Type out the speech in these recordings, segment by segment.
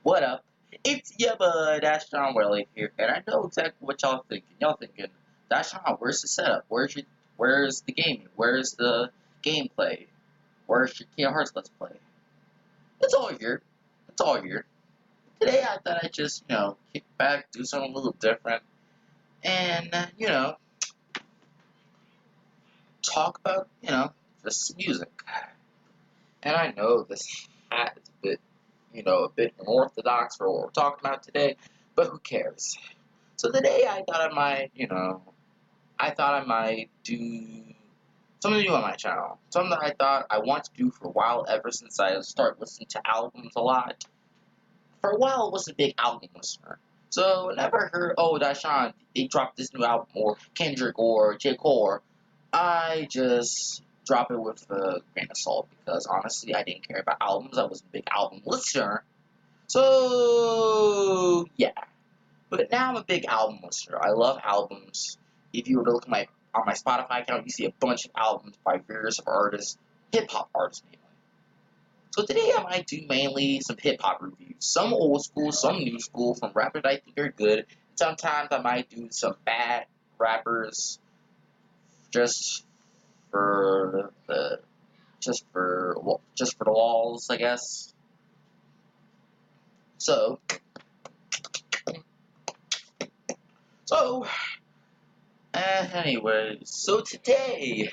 What up? It's your bud, Dash John Welly here, and I know exactly what y'all thinking. Y'all thinking, Dash John, where's the setup? Where's the gaming? Where's the gameplay? Where's your Kingdom Hearts Let's Play? It's all here. It's all here. Today I thought I'd just, kick back, do something a little different, and, talk about, just music. And I know this hat is a bit unorthodox for what we're talking about today, but who cares? So today I thought I might do something new on my channel. Something that I thought I wanted to do for a while, ever since I started listening to albums a lot. For a while, I was a big album listener. So whenever I heard, oh, Dashawn, they dropped this new album, or Kendrick, or J. Cole, I just drop it with a grain of salt, because honestly, I didn't care about albums. I was a big album listener. So, yeah. But now I'm a big album listener. I love albums. If you were to look at on my Spotify account, you see a bunch of albums by various artists, hip-hop artists mainly. So today I might do mainly some hip-hop reviews. Some old school, some new school, from rappers I think are good. Sometimes I might do some bad rappers just for the just for the walls, I guess. So so anyway, so today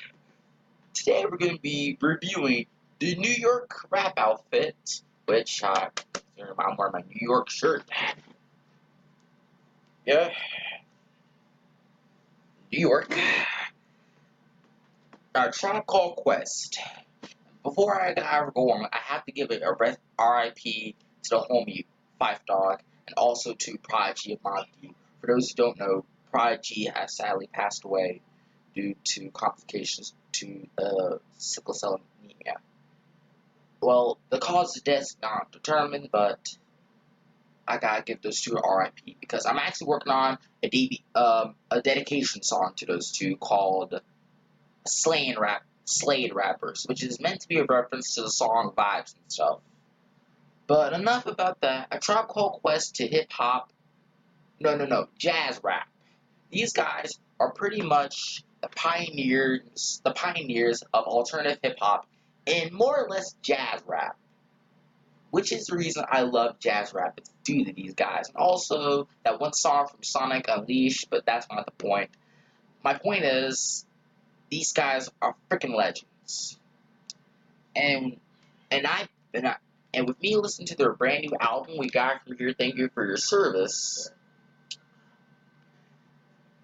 we're going to be reviewing the New York rap outfit, which I'm wearing my New York shirt. Yeah, New York. Tribe Called Quest. Before I ever go on, I have to give it a RIP to the homie Five Dog, and also to Prodigy of Mob Deep. For those who don't know, Prodigy has sadly passed away due to complications to sickle cell anemia. Well, the cause of death is not determined, but I gotta give those two a RIP, because I'm actually working on a dedication song to those two called Slade Rappers, which is meant to be a reference to the song vibes and stuff. But enough about that. A Tribe Called Quest to hip hop. No, jazz rap. These guys are pretty much the pioneers of alternative hip hop and more or less jazz rap. Which is the reason I love jazz rap. It's due to these guys. And also that one song from Sonic Unleashed, but that's not the point. My point is, these guys are freaking legends. And and I and I and with me listening to their brand new album, We Got From Here, Thank You for Your Service,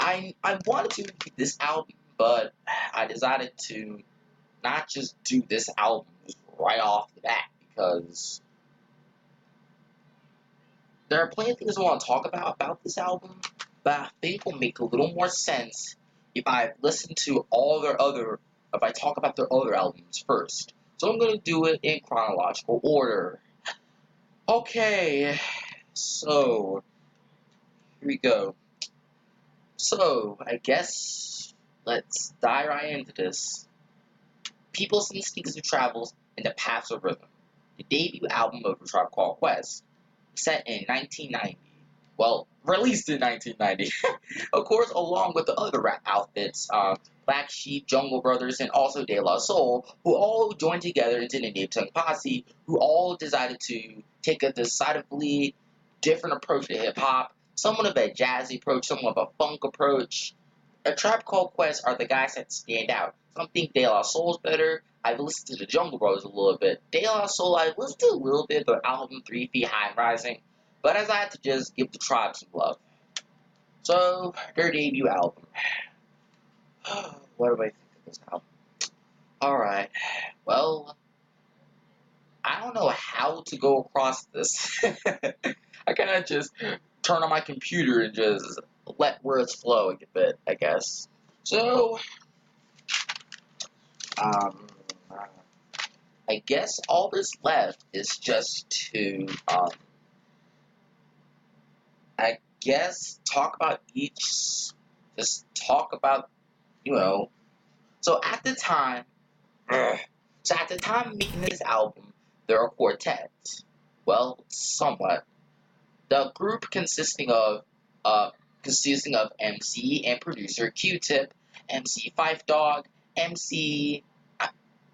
I wanted to do this album, but I decided to not just do this album right off the bat, because there are plenty of things I want to talk about this album, but I think will make a little more sense if I listen to if I talk about their other albums first. So I'm going to do it in chronological order. Okay, so here we go. So I guess let's dive right into this. People's Instinctive Travels in the Paths of Rhythm, the debut album of A Tribe Called Quest, set in 1990. Well, released in 1990. Of course, along with the other rap outfits, Black Sheep, Jungle Brothers, and also De La Soul, who all joined together into the Native Tongue Posse, who all decided to take a decidedly different approach to hip-hop, somewhat of a jazzy approach, somewhat of a funk approach. A Tribe Called Quest are the guys that stand out. Some think De La Soul's better. I've listened to the Jungle Brothers a little bit. De La Soul, I've listened to a little bit of their album 3 Feet High and Rising, but as I had to just give the Tribe some love. So, their debut album. What do I think of this album? Alright, well, I don't know how to go across this. I kind of just turn on my computer and just let words flow a bit, I guess. So, um, I guess all that's left is just to, I guess, talk about just talk about, so at the time, so at the time of making this album, there are quartets. Well, somewhat. The group consisting of MC and producer Q-Tip, MC Five Dog, MC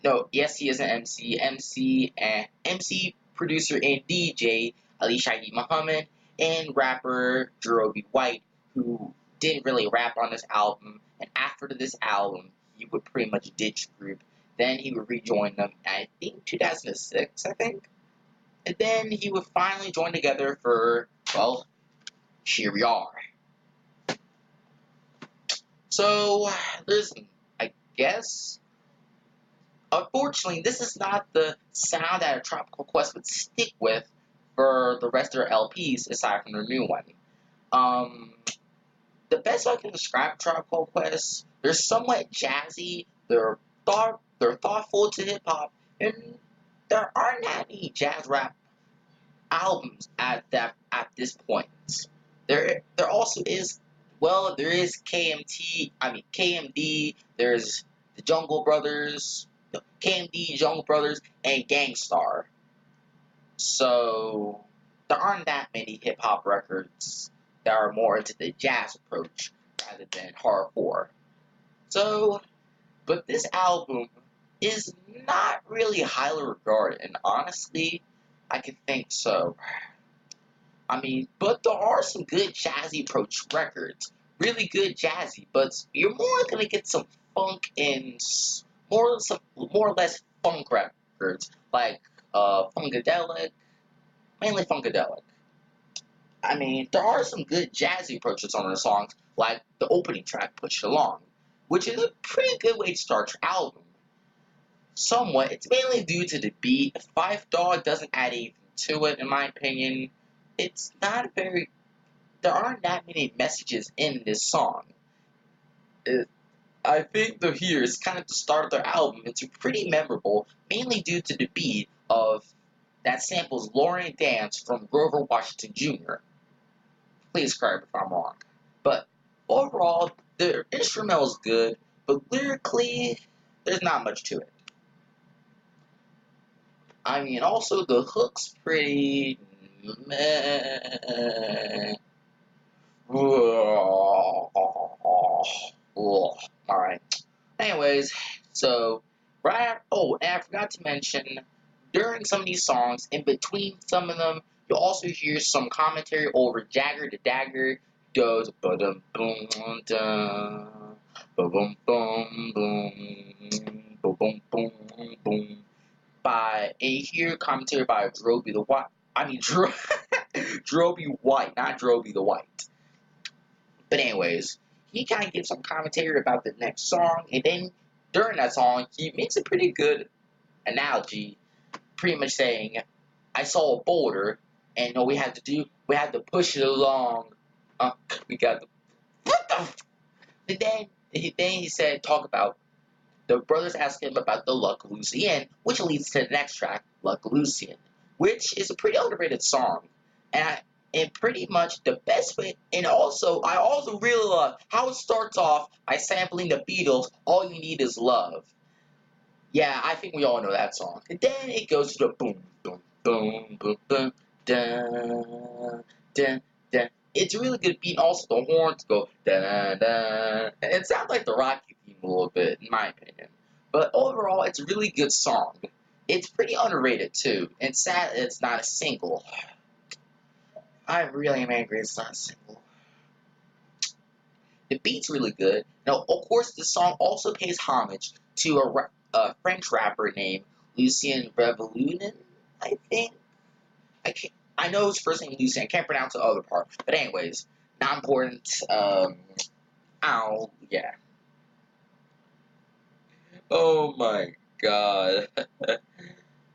no, yes, he is an MC, MC and MC producer and DJ Ali Shaggy Muhammad, and rapper Jerobi White, who didn't really rap on this album. And after this album, he would pretty much ditch the group. Then he would rejoin them, I think 2006, I think. And then he would finally join together for, well, here we are. So, I guess, unfortunately, this is not the sound that a Tropical Quest would stick with for the rest of their LPs, aside from their new one. Um, the best way I can describe Tropical Quest, they're somewhat jazzy, they're thoughtful to hip hop, and there aren't that many jazz rap albums at this point. There also is, well, there is KMD, there's the Jungle Brothers, no, KMD, Jungle Brothers, and Gangstar. So there aren't that many hip hop records that are more into the jazz approach rather than hardcore. So, but this album is not really highly regarded, and honestly, I can think so. I mean, but there are some good jazzy approach records. Really good jazzy, but you're more gonna get some funk and more or less funk records, like Funkadelic, mainly Funkadelic. I mean, there are some good jazzy approaches on the songs, like the opening track, Push It Along, which is a pretty good way to start your album. Somewhat, it's mainly due to the beat. Five Dog doesn't add anything to it, in my opinion. It's not very. There aren't that many messages in this song. It, I think the here is kind of the start of their album. It's pretty memorable, mainly due to the beat of that samples Lauren Dance from Grover Washington Jr. Please correct me if I'm wrong. But overall, the instrumental is good, but lyrically, there's not much to it. I mean, also the hook's pretty meh. Alright. Anyways, so, and I forgot to mention, during some of these songs, in between some of them, you'll also hear some commentary over Jagger the Dagger goes ba-dum boom dum ba-bum boom boom ba-bum boom boom by a here commentary by Droby the White. I mean Droby White, not Droby the White. But anyways, he kind of gives some commentary about the next song, and then during that song, he makes a pretty good analogy, pretty much saying, "I saw a boulder, and all we had to push it along. We got the what the." And then he said, talk about the brothers ask him about the Luck Lucian, which leads to the next track, Luck Lucian, which is a pretty underrated song, and pretty much the best way. And also, I also really love how it starts off by sampling the Beatles. All you need is love. Yeah, I think we all know that song. And then it goes to the boom, boom, boom, boom, boom, dun, dun, dun. It's a really good beat. And also, the horns go dun, dun. And it sounds like the Rocky theme a little bit, in my opinion. But overall, it's a really good song. It's pretty underrated, too. And sad it's not a single. I really am angry it's not a single. The beat's really good. Now, of course, the song also pays homage to a French rapper named Lucien Revolunin, I think. I know his first name is Lucien. I can't pronounce the other part. But anyways, not important. Yeah. Oh my god.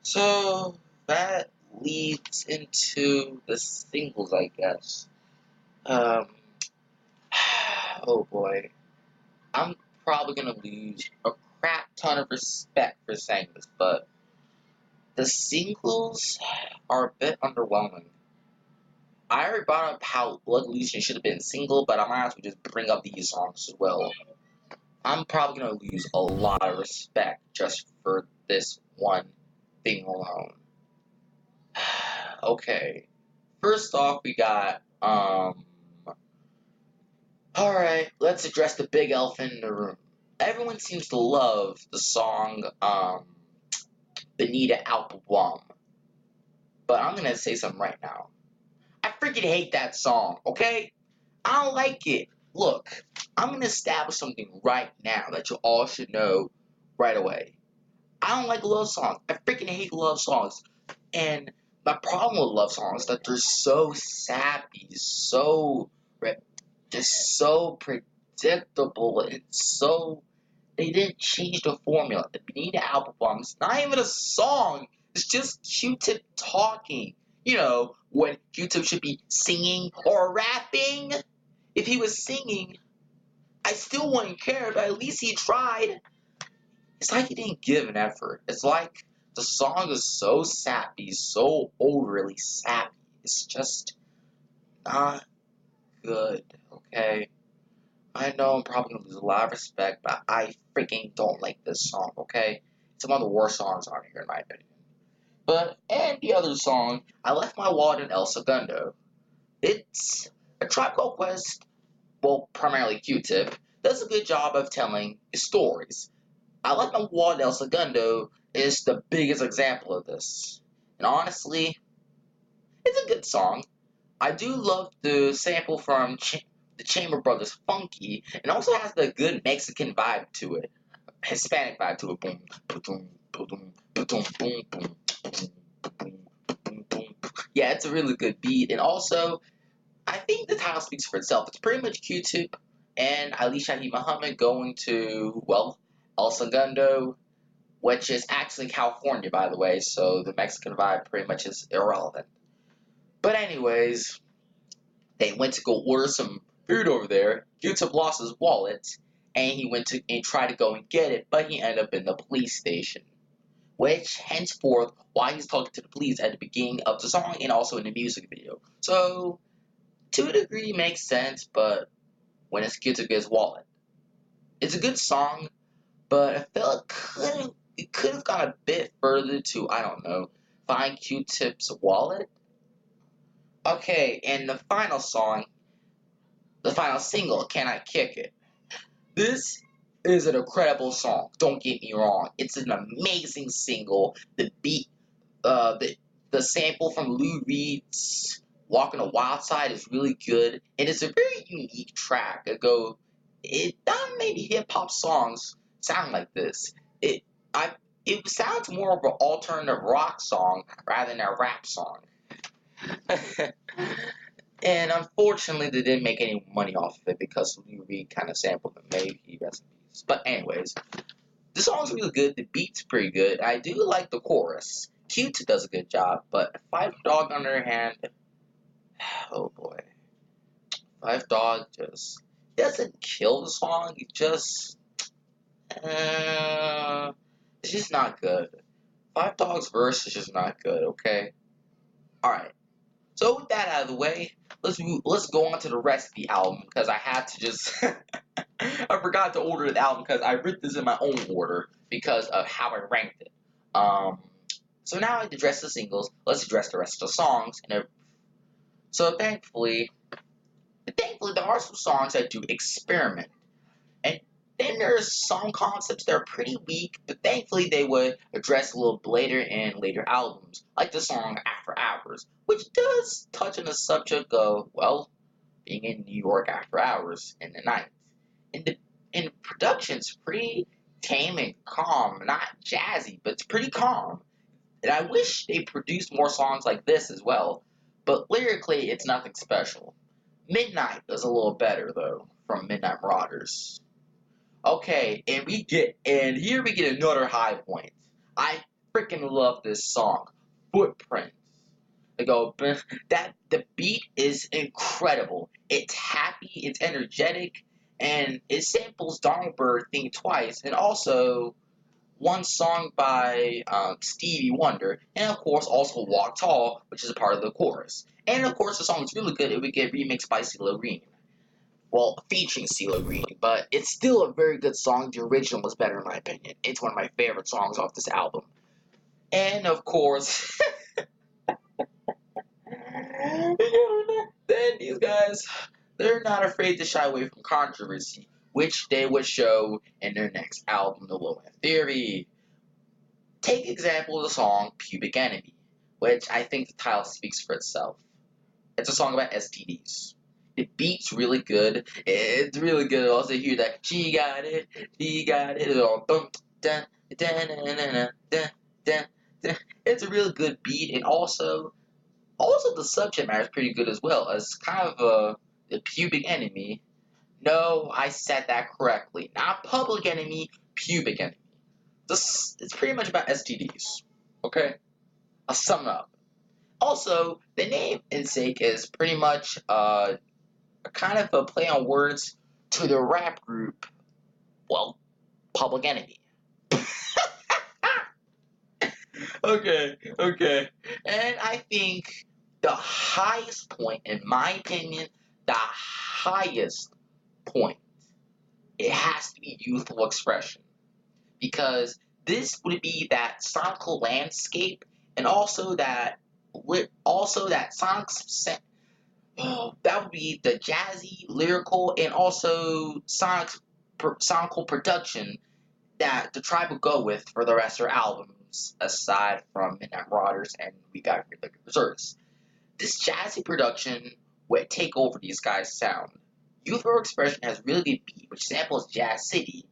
So, that leads into the singles, I guess. Um, oh boy. I'm probably gonna lose a crap ton of respect for saying this, but the singles are a bit underwhelming. I already brought up how Blood Lucian should have been single, but I might as well just bring up these songs as well. I'm probably gonna lose a lot of respect just for this one thing alone. Okay. First off, we got, alright, let's address the big elephant in the room. Everyone seems to love the song, Benita Album. But I'm gonna say something right now. I freaking hate that song, okay? I don't like it. Look, I'm gonna establish something right now that you all should know right away. I don't like love songs. I freaking hate love songs. And my problem with love songs is that they're so sappy, just so predictable, and so they didn't change the formula. The Benita album is not even a song. It's just Q-Tip talking. You know, when Q-Tip should be singing or rapping. If he was singing, I still wouldn't care, but at least he tried. It's like he didn't give an effort. It's like the song is so sappy, so overly sappy. It's just not good, okay? I know I'm probably gonna lose a lot of respect, but I freaking don't like this song, okay? It's one of the worst songs on here, in my opinion. But, and the other song, I Left My Wallet in El Segundo. It's a Tribe Called Quest, well, primarily Q-Tip, does a good job of telling stories. I Left My Wallet in El Segundo is the biggest example of this. And honestly, it's a good song. I do love the sample from the Chamber Brothers Funky, and also has the good Mexican vibe to it, Hispanic vibe to it. Boom, boom, boom, boom, boom, boom, boom, boom, boom, boom. Yeah, it's a really good beat, and also I think the title speaks for itself. It's pretty much Q-Tip and Ali Shahi Muhammad going to, well, El Segundo, which is actually California, by the way, so the Mexican vibe pretty much is irrelevant. But anyways, they went to go order some food over there. Q-Tip lost his wallet, and he went to and tried to go and get it, but he ended up in the police station. Which, henceforth, why he's talking to the police at the beginning of the song and also in the music video. So, to a degree, makes sense, but when it's Q-Tip gets his wallet. It's a good song, but I felt it could have gone a bit further to, I don't know, find Q-Tip's wallet. Okay, and the final song, the final single, Can I Kick It? This is an incredible song, don't get me wrong. It's an amazing single. The beat, the sample from Lou Reed's Walking the Wild Side is really good, and it's a very unique track. Not many hip hop songs sound like this. It sounds more of an alternative rock song rather than a rap song. And unfortunately, they didn't make any money off of it because Lou Reed kind of sampled it. Maybe he rest in peace. But anyways, the song's really good. The beat's pretty good. I do like the chorus. Cute does a good job, but Five Dog on the other hand, oh boy, Five Dog just doesn't kill the song. It's just not good. Five Dog's verse is just not good. Okay, all right. So with that out of the way, let's go on to the rest of the album because I had to just I forgot to order the album because I wrote this in my own order because of how I ranked it. So now I address the singles. Let's address the rest of the songs. So thankfully, there are some songs that do experiment, and then there's some concepts that are pretty weak, but thankfully they would address a little later in later albums, like the song After Hours, which does touch on the subject of, well, being in New York after hours in the night. And the production's pretty tame and calm, not jazzy, but it's pretty calm. And I wish they produced more songs like this as well, but lyrically it's nothing special. Midnight is a little better though, from Midnight Marauders. Okay, and here we get another high point. I freaking love this song, Footprints. They go, that the beat is incredible. It's happy, it's energetic, and it samples Donald Byrd theme twice, and also one song by Stevie Wonder, and of course also Walk Tall, which is a part of the chorus. And of course the song is really good. It would get remixed by CeeLo Green. Well, featuring CeeLo Green, but it's still a very good song. The original was better in my opinion. It's one of my favorite songs off this album. And of course, guys, they're not afraid to shy away from controversy, which they would show in their next album, The Low End Theory. Take example of the song Pubic Enemy, which I think the title speaks for itself. It's a song about STDs. The beat's really good. It's really good. Also hear that she got it, it's all boom, dun, dun, dun, dun, dun, dun, dun, dun. It's a really good beat, and also the subject matter is pretty good as well. As kind of the pubic enemy. No, I said that correctly. Not public enemy, pubic enemy. It's pretty much about STDs. Okay? I'll sum it up. Also, the name Insake is pretty much a kind of a play on words to the rap group, well, Public Enemy. Okay. And I think the highest point, in my opinion, the highest point, it has to be youthful expression. Because this would be that sonical landscape, and also that sonic that would be the jazzy, lyrical, and also sonical production that the tribe would go with for the rest of their albums, aside from Midnight Marauders and We Got Good Liquor Reserves. This jazzy production would take over these guys' sound. Youthful expression has really good beat, which samples Jazz City,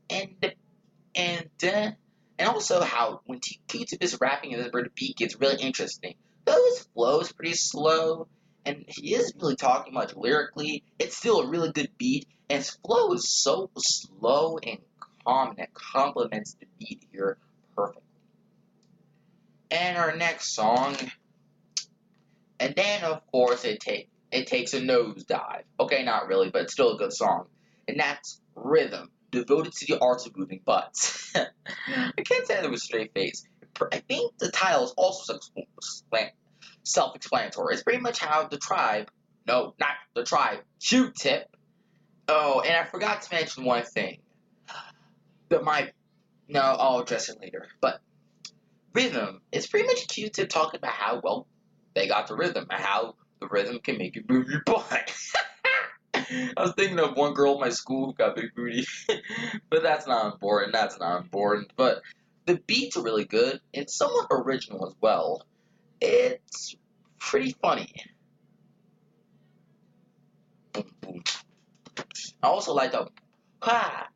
and and also how when Q-Tip is rapping and the beat gets really interesting. Though his flow is pretty slow, and he isn't really talking much lyrically, it's still a really good beat, and his flow is so slow and calm that complements the beat here perfectly. And our next song, and then of course it takes a nosedive. Okay, not really, but it's still a good song. And that's Rhythm, devoted to the arts of moving butts. I can't say that with a straight face. I think the title is also self-explanatory. It's pretty much how the tribe, no, not the tribe, Q-Tip. Oh, and I forgot to mention one thing. No, I'll address it later. But rhythm, it's pretty much Q-Tip talking about how, well, they got the rhythm, and how the rhythm can make you move your butt. I was thinking of one girl in my school who got big booty, but that's not important. But the beats are really good. It's somewhat original as well. It's pretty funny. Boom, boom. I also like the ha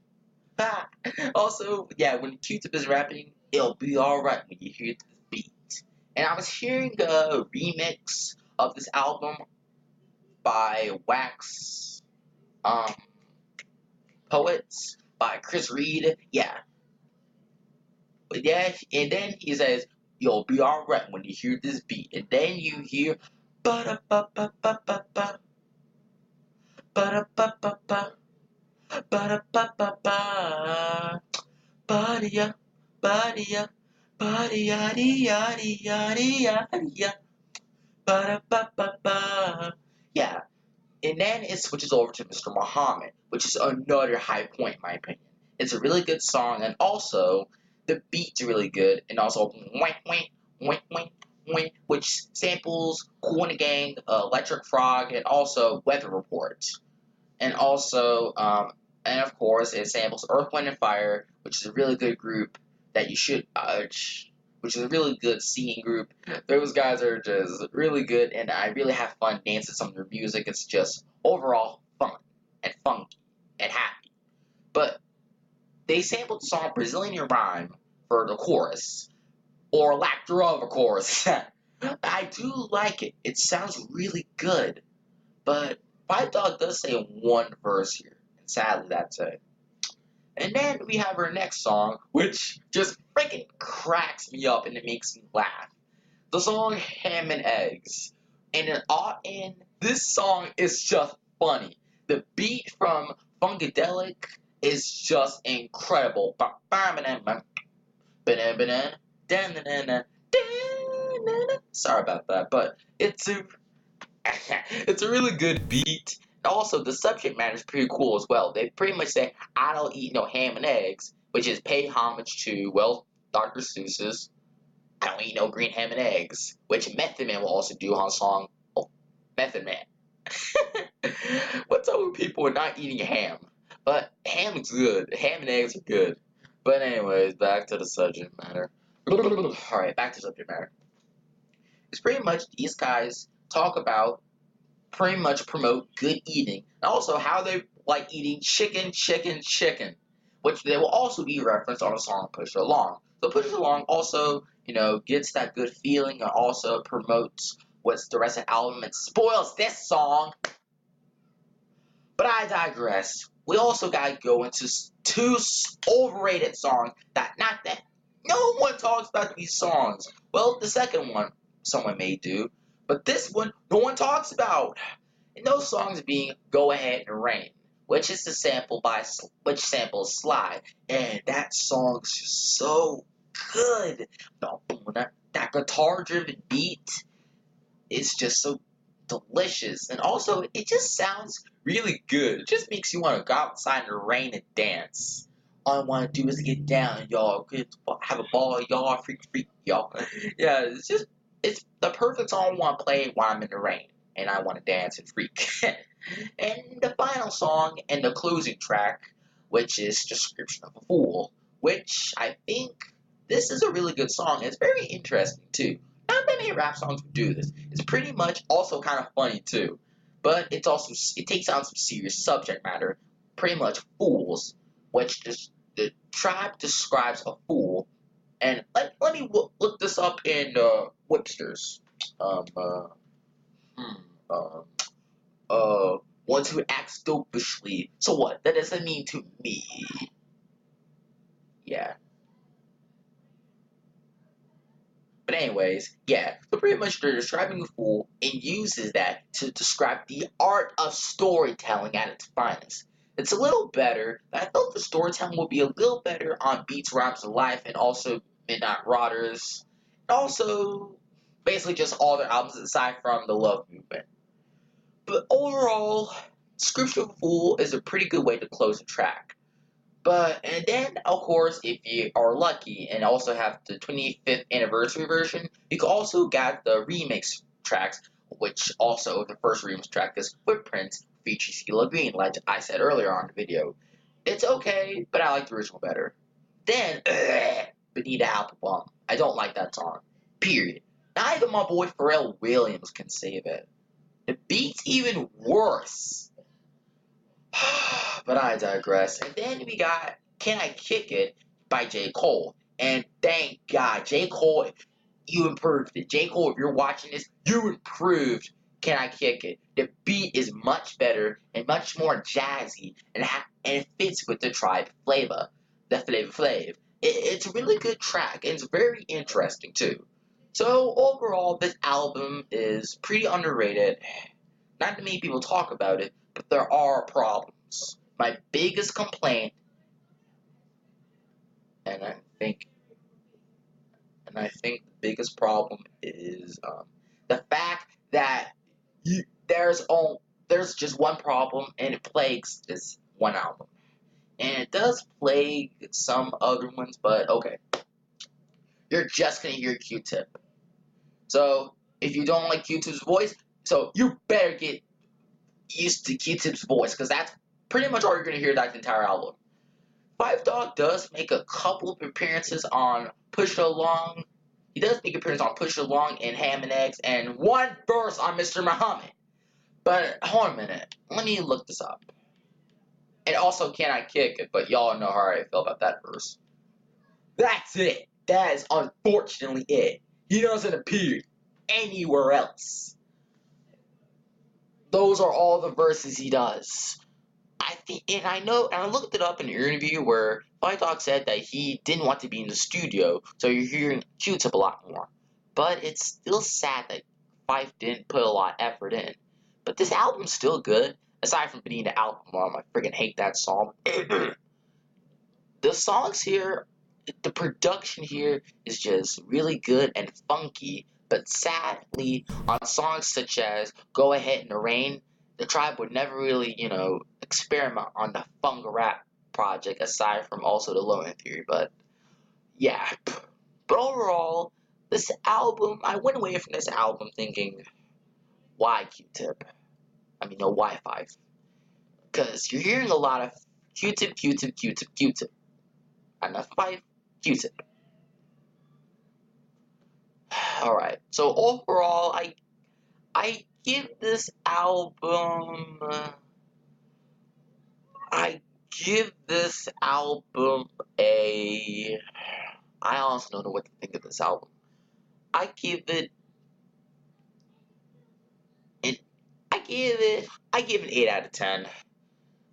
ha. Also, yeah, when Q-Tip is rapping, it'll be alright when you hear this beat. And I was hearing a remix of this album by Wax Poets by Chris Reed. Yeah. But yeah, and then he says, you'll be alright when you hear this beat. And then you hear ba da ba ba ba ba ba ba da ba ba ba ba da ba ba ba ba ya ba ya ba yaddy yaddy yaddy yaddy ya ba da ba ba ba. Yeah. And then it switches over to Mr. Muhammad, which is another high point in my opinion. It's a really good song, and also the beat's really good, and also wink wink wink wink wink, which samples Kool and the Gang, Electric Frog, and also Weather Report. And also, and of course, it samples Earth, Wind, and Fire, which is a really good group that you should, which is a really good singing group. Those guys are just really good, and I really have fun dancing some of their music. It's just overall fun and funky and happy. But they sampled the song Brazilian Rhyme for the chorus, or lack thereof, of course. I do like it. It sounds really good. But Five Dog does say one verse here, and sadly that's it. And then we have our next song, which just freaking cracks me up and it makes me laugh. The song Ham and Eggs. And this song is just funny. The beat from Funkadelic is just incredible. Sorry about that, but it's a it's a really good beat. Also, the subject matter is pretty cool as well. They pretty much say, I don't eat no ham and eggs, which is pay homage to, well, Dr. Seuss's I don't eat no green ham and eggs, which Method Man will also do on the song Method Man. What's up with people not eating ham? But ham is good. Ham and eggs are good. But anyways, back to the subject matter. Alright, back to subject matter. It's pretty much these guys talk about pretty much promote good eating and also how they like eating chicken, chicken, chicken, which they will also be referenced on the song Push It Along. So Push It Along also, gets that good feeling and also promotes what's the rest of the album and spoils this song. But I digress. We also gotta go into two overrated songs that not that no one talks about these songs. Well, the second one someone may do, but this one no one talks about. And those songs being "Go Ahead and Rain," which is the sample which samples Sly, and that song's just so good. That guitar-driven beat is just so delicious, and also it just sounds really good. It just makes you want to go outside in the rain and dance. All I want to do is get down, y'all. Have a ball, y'all. Freak, freak, y'all. Yeah, it's the perfect song I want to play while I'm in the rain and I want to dance and freak. And the final song and the closing track, which is Description of a Fool, which I think this is a really good song. It's very interesting too. Not that many rap songs would do this. It's pretty much also kind of funny too, but it takes on some serious subject matter. Pretty much fools, which the tribe describes a fool. And let me look this up in Webster's. Um, uh, hmm, Ones who act dopishly. So what? That doesn't mean to me. Yeah. But anyways, yeah. So pretty much they're describing a fool and uses that to describe the art of storytelling at its finest. It's a little better, but I thought the storytelling would be a little better on Beats, Rhymes, and Life, and also Midnight Rotters. And also, basically just all their albums aside from the Love Movement. But overall, Scripture Fool is a pretty good way to close a track. And then, of course, if you are lucky and also have the 25th anniversary version, you can also get the remix tracks, which also the first remix track is Footprints featuring Sheila Green, like I said earlier on the video. It's okay, but I like the original better. Then, Benita Applebum. I don't like that song. Period. Not even my boy Pharrell Williams can save it. The beat's even worse. But I digress. And then we got Can I Kick It by J. Cole. And thank God, J. Cole, you improved it. J. Cole, if you're watching this, you improved Can I Kick It. The beat is much better and much more jazzy and it fits with the tribe flavor. The Flavor Flav. It's a really good track and it's very interesting too. So overall, this album is pretty underrated. Not that many people talk about it, but there are problems. My biggest complaint, and I think, the biggest problem is the fact that there's just one problem, and it plagues this one album, and it does plague some other ones. But okay, you're just gonna hear Q-Tip. So if you don't like Q-Tip's voice, so you better get used to Q-Tip's voice, because that's pretty much all you're going to hear that entire album. Five Dog does make a couple of appearances on Push It Along. He does make an appearance on Push It Along and Ham and Eggs, and one verse on Mr. Muhammad. But hold on a minute. Let me look this up. And also, Can I Kick It? But y'all know how I feel about that verse. That's it. That is unfortunately it. He doesn't appear anywhere else. Those are all the verses he does. I think, and I looked it up in an interview where Fight Dog said that he didn't want to be in the studio, so you're hearing Q-Tip a lot more. But it's still sad that Fife didn't put a lot of effort in. But this album's still good, aside from being the album. I freaking hate that song. The songs here, the production here is just really good and funky, but sadly, on songs such as Go Ahead in the Rain, the tribe would never really, experiment on the funk rap project aside from also the Low End Theory, but yeah. But overall, this album, I went away from this album thinking, why Q-Tip? I mean, no Wi-Fi. Because you're hearing a lot of Q-tip, Q-tip, Q-tip, Q-tip. Enough by Q-tip. Alright, so overall, I give this album... I give this album a... I honestly don't know what to think of this album. I give it... An, I give it 8 out of 10.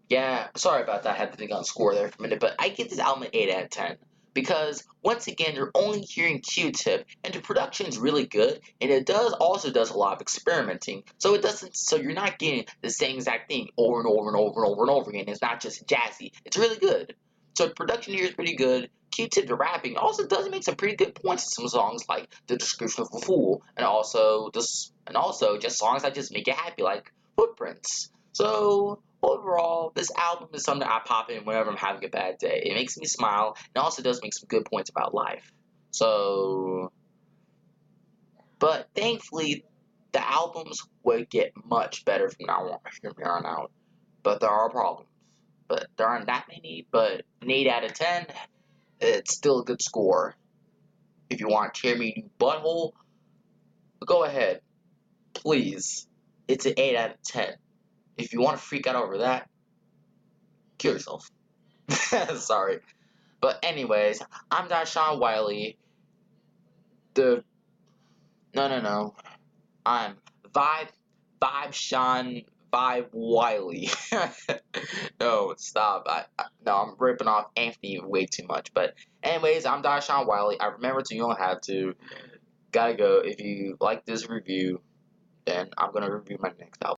Yeah, sorry about that. I had to think on score there for a minute, but I give this album an 8 out of 10. Because, once again, you're only hearing Q-Tip, and the production's really good, and it also does a lot of experimenting, so you're not getting the same exact thing over and over and over and over and over again. It's not just jazzy. It's really good. So the production here is pretty good. Q-Tip, the rapping, also does make some pretty good points in some songs, like The Description of a Fool, and also just songs that just make you happy, like Footprints. So, overall, this album is something I pop in whenever I'm having a bad day. It makes me smile, and also does make some good points about life. So, but thankfully, the albums would get much better from here on out. But there are problems. But there aren't that many, but an 8 out of 10, it's still a good score. If you want to tear me a new butthole, go ahead. Please. It's an 8 out of 10. If you want to freak out over that, kill yourself. Sorry. But anyways, I'm Dashawn Wiley. No. I'm Vibe Wiley. No, stop. No, I'm ripping off Anthony way too much. But anyways, I'm Dashawn Wiley. I remember to, you don't have to. Gotta go. If you like this review, then I'm gonna review my next album.